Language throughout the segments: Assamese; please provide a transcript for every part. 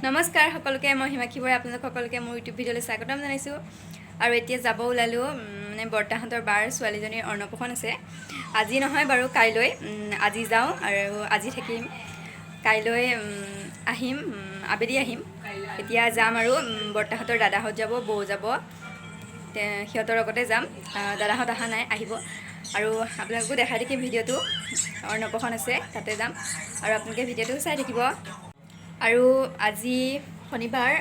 নমস্কাৰ সকলোকে মই হিমাক্ষী বৰা আপোনালোক সকলোকে মোৰ ইউটিউব ভিডিঅ'লৈ স্বাগতম জনাইছোঁ আৰু এতিয়া যাব ওলালোঁ মানে বৰ্তাহঁতৰ বাৰ ছোৱালীজনীৰ অন্নপ্ৰসন আছে আজি নহয় বাৰু কাইলৈ আজি যাওঁ আৰু আজি থাকিম কাইলৈ আহিম আবেলি আহিম এতিয়া যাম আৰু বৰ্তাহঁতৰ দাদাহঁত যাব বৌ যাব সিহঁতৰ লগতে যাম দাদাহঁত অহা নাই আহিব আৰু আপোনালোকো দেখাই থাকিম ভিডিঅ'টো অন্নপ্ৰসন আছে তাতে যাম আৰু আপোনালোকে ভিডিঅ'টো চাই থাকিব আৰু আজি শনিবাৰ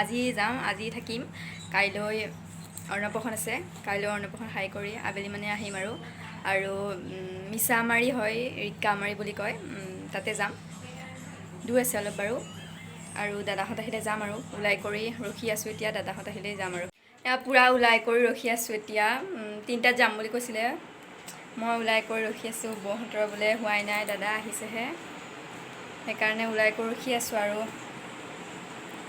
আজি যাম আজি থাকিম কাইলৈ অন্নপ্ৰসন আছে কাইলৈ অন্নপ্ৰসন খাই কৰি আবেলি মানে আহিম আৰু মিছামাৰী হয় ৰিকামাৰী বুলি কয় তাতে যাম দূৰ আছে অলপ বাৰু আৰু দাদাহঁত আহিলে যাম আৰু ওলাই কৰি ৰখি আছোঁ এতিয়া দাদাহঁত আহিলে যাম আৰু পূৰা ওলাই কৰি ৰখি আছোঁ এতিয়া 3টাত যাম বুলি কৈছিলে মই ওলাই কৰি ৰখি আছোঁ বৌহঁতৰ বোলে হোৱাই নাই দাদা আহিছেহে সেইকাৰণে ওলাই কৰি ৰখি আছোঁ আৰু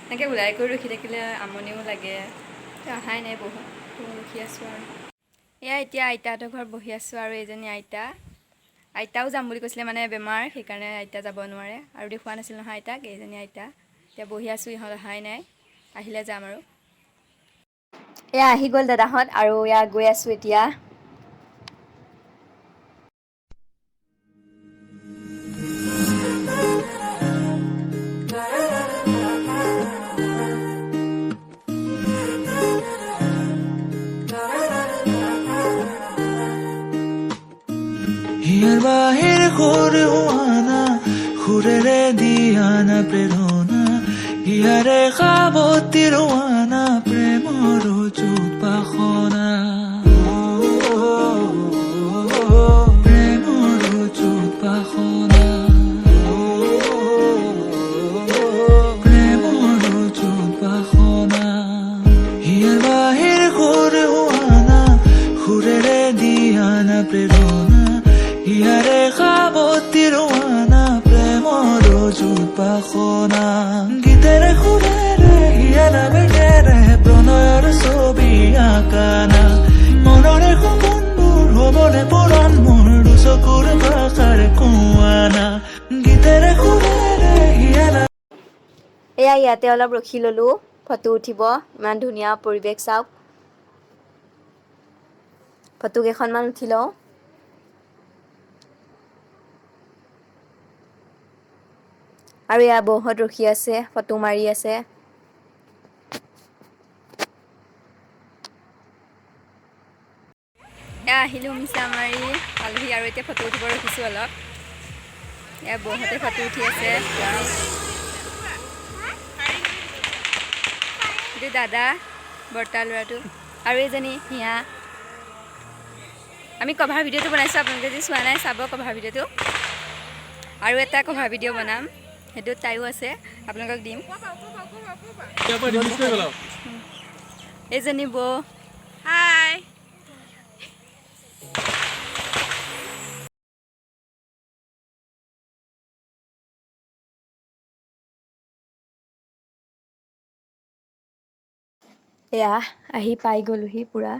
এনেকৈ ওলাই কৰি ৰখি থাকিলে আমনিও লাগে অহাই নাই বহুত ৰখি আছোঁ আৰু এয়া এতিয়া আইতাহঁতৰ ঘৰত বহি আছোঁ আৰু এজনী আইতাও যাম বুলি কৈছিলে মানে বেমাৰ সেইকাৰণে আইতা যাব নোৱাৰে আৰু দেখুওৱা নাছিল নহয় আইতাক এইজনী আইতা এতিয়া বহি আছোঁ ইহঁত অহাই নাই আহিলে যাম আৰু এয়া আহি গ'ল দাদাহঁত আৰু এয়া গৈ আছোঁ এতিয়া হিয়ার বাহির ঘুরে হুয়ানা ঘুরে দিয়ানা প্রেরণা হিয়ারে খাবতি রোয়ানা প্রেমর চুত পাখনা প্রেমর চুত পাখনা প্রেমর চুত পাখনা হিয়ার বাহির ঘুরে হুয়ানা ঘুরে দিয়ানা প্রেরণা হিয়ারে খাবতি রোয়ানা প্রেমর জুত পাখনা গীতেৰে সুৰেৰে হিয়া নামেৰে প্ৰণয়ৰ ছবি আঁকানা মনৰে সপোনবোৰ হ'বলে পুৰণ মোৰ দুচকুৰ ভাষাৰ কোৱানা গীতেৰে সুৰেৰে হিয়া এয়া ইয়াতে অলপ ৰখি ল'লোঁ ফটো উঠিব ইমান ধুনীয়া পৰিৱেশ চাওক ফটো কেইখনমান উঠি লওঁ আৰু এয়া বৌহঁত ৰখি আছে ফটো মাৰি আছে এয়া আহিলোঁ মিছামাৰী পালোহি আৰু এতিয়া ফটো উঠিব ৰখিছোঁ অলপ এয়া বৌহঁতে ফটো উঠি আছে এইটো দাদা বৰ্তা ল'ৰাটো আৰু এইজনী হিয়া আমি কভাৰ ভিডিঅ'টো বনাইছোঁ আপোনালোকে যদি চোৱা নাই চাব কভাৰ ভিডিঅ'টো আৰু এটা কভাৰ ভিডিঅ' বনাম সেইটোত তাইও আছে আপোনালোকক দিম এইজনী বৌ হাই এয়া আহি পাই গ'লোহি পূৰা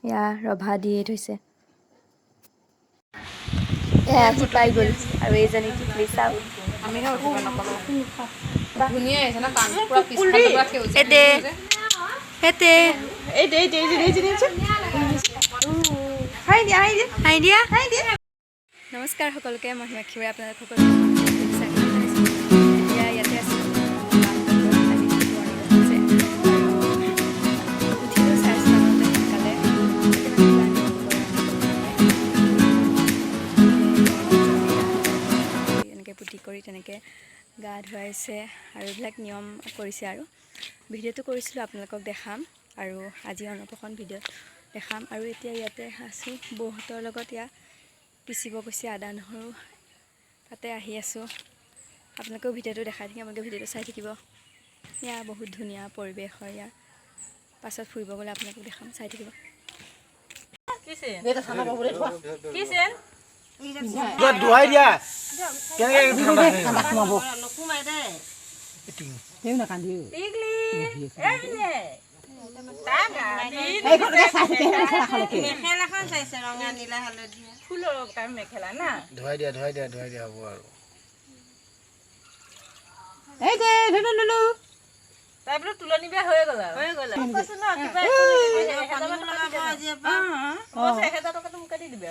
এয়া ৰভা দিয়ে থৈছে এয়া আহি পাই গ'ল আৰু এইজনী টিকলি চাওক নমস্কাৰ সকলোকে মই হিমাক্ষী বৰা আপোনালোক সকলো ইয়াতে আছোঁ পুতি কৰি তেনেকৈ গা ধুৱাইছে আৰু এইবিলাক নিয়ম কৰিছে আৰু ভিডিঅ'টো কৰিছিলোঁ আপোনালোকক দেখাম আৰু আজি অন্নপ্ৰসন ভিডিঅ'ত দেখাম আৰু এতিয়া ইয়াতে আছোঁ বৌহঁতৰ লগত ইয়াত পিচিব গৈছে আদা নহৰু তাতে আহি আছোঁ আপোনালোকেও ভিডিঅ'টো দেখাই থাকিম আপোনালোকে ভিডিঅ'টো চাই থাকিব ইয়াৰ বহুত ধুনীয়া পৰিৱেশ হয় ইয়াৰ পাছত ফুৰিব গ'লে আপোনালোকক দেখাম চাই থাকিব ধুৱাই দিয়া ধুৱাই দিয়া হ'ব আৰু এই যে ধুনু ধুনু তাই বোলো তুলনি বিয়া হৈ গ'ল আৰু কৈছো ন কিবা 1000 টকাটো মোক দি দিবি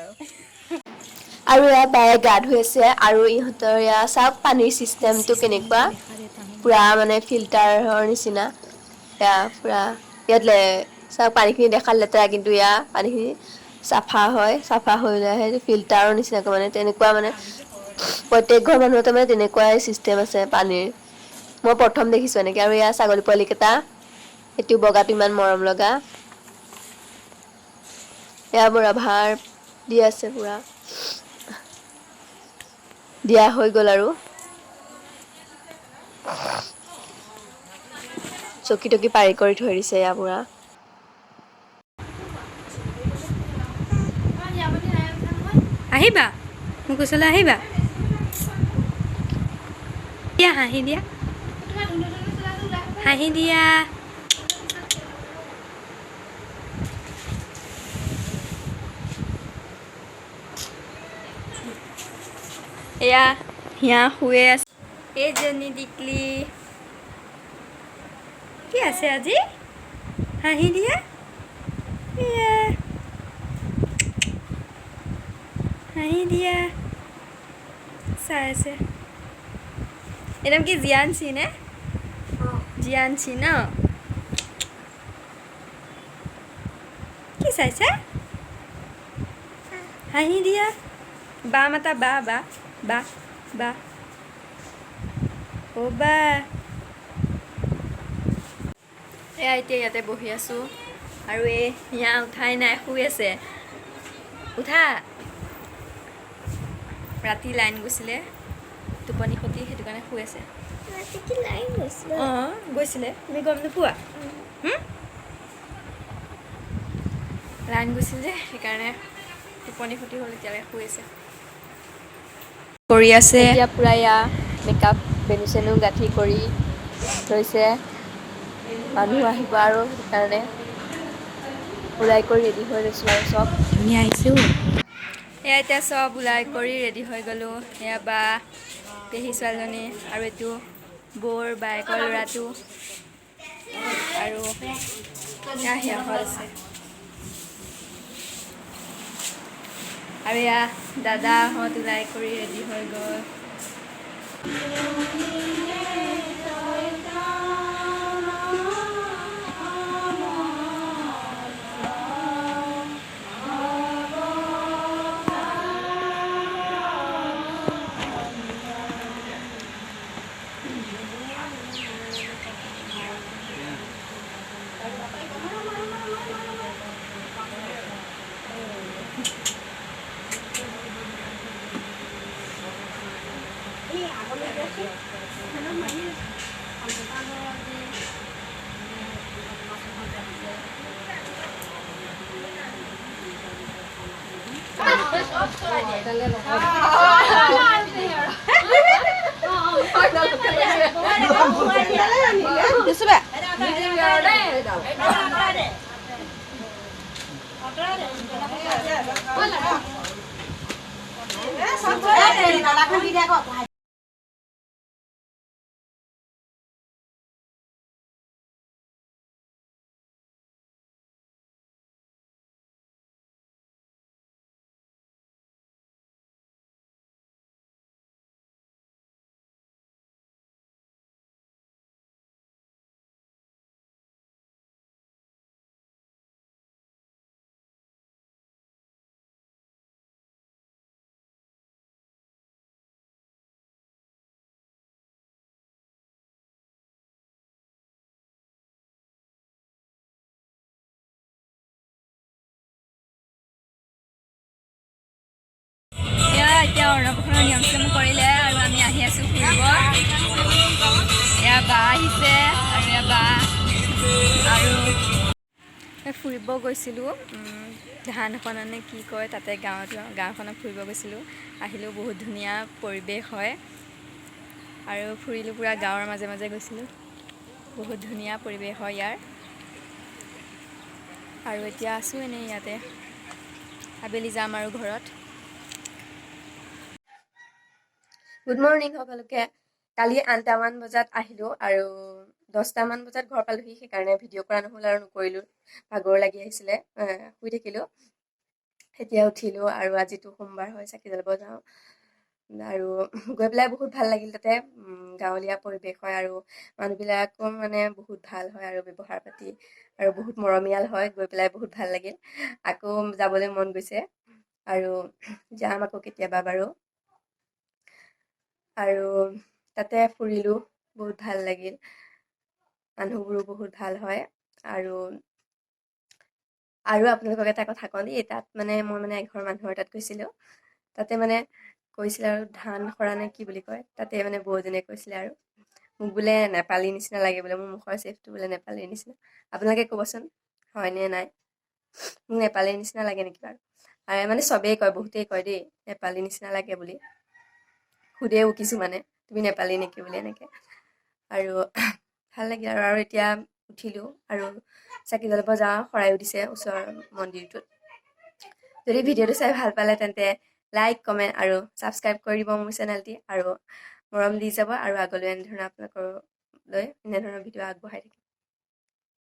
আৰু ইয়াত বায়ে গা ধুই আছে আৰু ইহঁতৰ ইয়াত চাওক পানীৰ চিষ্টেমটো কেনেকুৱা পুৰা মানে ফিল্টাৰৰ নিচিনা এয়া পুৰা ইয়াত চাওক পানীখিনি দেখাত লেতেৰা কিন্তু ইয়াৰ পানীখিনি চাফা হয় চাফা হৈ যায় সেইটো ফিল্টাৰৰ নিচিনাকৈ মানে তেনেকুৱা মানে প্ৰত্যেক ঘৰ মানুহতে মানে তেনেকুৱাই চিষ্টেম আছে পানীৰ মই প্ৰথম দেখিছোঁ এনেকৈ আৰু ইয়াৰ ছাগলী পোৱালিকেইটা সেইটো বগাটো ইমান মৰম লগা এয়া বুঢ়া ভাৰ দি আছে পুৰা দিয়া হৈ গ'ল আৰু চকী টকী পাৰি কৰি থৈ দিছে এয়া পুৰা আহিবা মোক কৈছিলে আহিবা দিয়া হাঁহি দিয়া হাঁহি দিয়া এয়া হিয়া শুয়ে আছে এইজনী টিকলি কি আছে আজি হাঁহি দিয়া এয়া হাঁহি দিয়া চাই আছে একদম কি জিয়ানছি নে জিয়ানছি ন কি চাইছে হাঁহি দিয়া বা মাতা বা বা বা বা অ' বা এয়া এতিয়া ইয়াতে বহি আছোঁ আৰু এই হিয়া উঠাই নাই শুই আছে উঠা ৰাতি লাইন গৈছিলে টোপনি ক্ষতি সেইটো কাৰণে শুই আছে অঁ গৈছিলে তুমি গম নোপোৱা লাইন গৈছিল যে সেইকাৰণে টোপনি ক্ষতি হ'ল এতিয়ালৈ শুই আছে কৰি আছে এতিয়া পূৰা এয়া মেকআপ বেনু চেনু গাঁঠি কৰি থৈছে মানুহ আহিব আৰু সেইকাৰণে ওলাই কৰি ৰেডি হৈ লৈছোঁ আৰু চব ধুনীয়া আহিছেও এয়া এতিয়া চব ওলাই কৰি ৰেডি হৈ গ'লোঁ এয়া বা পেহী ছোৱালীজনী আৰু এইটো বৌৰ বায়েকৰ ল'ৰাটো আৰু এয়া সিহঁত আছে আৰু এয়া দাদাহঁত ওলাই কৰি ৰেডি হৈ গ'ল এতিয়া অন্নপ্ৰসন্নৰ নিয়ম চিয়ম কৰিলে আৰু আমি আহি আছোঁ ফুৰিব এয়া বা আহিছে আৰু এয়া বা আৰু ফুৰিব গৈছিলোঁ ধানখননে কি কয় তাতে গাঁওখনত ফুৰিব গৈছিলোঁ আহিলোঁ বহুত ধুনীয়া পৰিৱেশ হয় আৰু ফুৰিলোঁ পূৰা গাঁৱৰ মাজে মাজে গৈছিলোঁ বহুত ধুনীয়া পৰিৱেশ হয় ইয়াৰ আৰু এতিয়া আছোঁ এনেই ইয়াতে আবেলি যাম আৰু ঘৰত গুড মৰ্ণিং সকলোকে কালি 8টামান বজাত আহিলোঁ আৰু 10টামান বজাত ঘৰ পালোহি, সেইকাৰণে ভিডিঅ' কৰা নহ'ল আৰু নকৰিলোঁ, ভাগৰ লাগি আহিছিলে, শুই থাকিলোঁ। এতিয়া উঠিলোঁ আৰু আজিতো সোমবাৰ হয়, চাকি জ্বলাব যাওঁ আৰু গৈ পেলাই বহুত ভাল লাগিল তাতে। গাঁৱলীয়া পৰিৱেশ হয় আৰু মানুহবিলাকো মানে বহুত ভাল হয় আৰু ব্যৱহাৰ পাতি আৰু বহুত মৰমীয়াল হয়, গৈ পেলাই বহুত ভাল লাগিল। আকৌ যাবলৈ মন গৈছে আৰু যাম আকৌ কেতিয়াবা বাৰু। আৰু তাতে ফুৰিলোঁ, বহুত ভাল লাগিল, মানুহবোৰো বহুত ভাল হয়। আৰু আপোনালোকক এটা কথা কওঁ দেই, তাত মানে মই মানে এঘৰ মানুহৰ তাত গৈছিলোঁ, তাতে মানে কৈছিলে আৰু ধান খৰা নে কি বুলি কয়, তাতে মানে বৌজনীয়ে কৈছিলে আৰু মোক বোলে নেপালী নিচিনা লাগে বোলে, মোৰ মুখৰ চেপটো বোলে নেপালীৰ নিচিনা। আপোনালোকে ক'বচোন হয়নে নাই, মোক নেপালীৰ নিচিনা লাগে নেকি বাৰু? আৰু মানে চবেই কয়, বহুতেই কয় দেই নেপালী নিচিনা লাগে বুলি, সুধেও কিছুমানে তুমি নেপালী নেকি বুলি এনেকৈ। আৰু ভাল লাগিল আৰু এতিয়া উঠিলোঁ আৰু চাকি জ্বলাব যাওঁ, শৰাই দিছে ওচৰৰ মন্দিৰটোত। যদি ভিডিঅ'টো চাই ভাল পালে তেন্তে লাইক, কমেণ্ট আৰু ছাবস্ক্ৰাইব কৰি দিব মোৰ চেনেলটি, আৰু মৰম দি যাব, আৰু আগলৈ এনেধৰণৰ আপোনালোকলৈ এনেধৰণৰ ভিডিঅ' আগবঢ়াই থাকিম।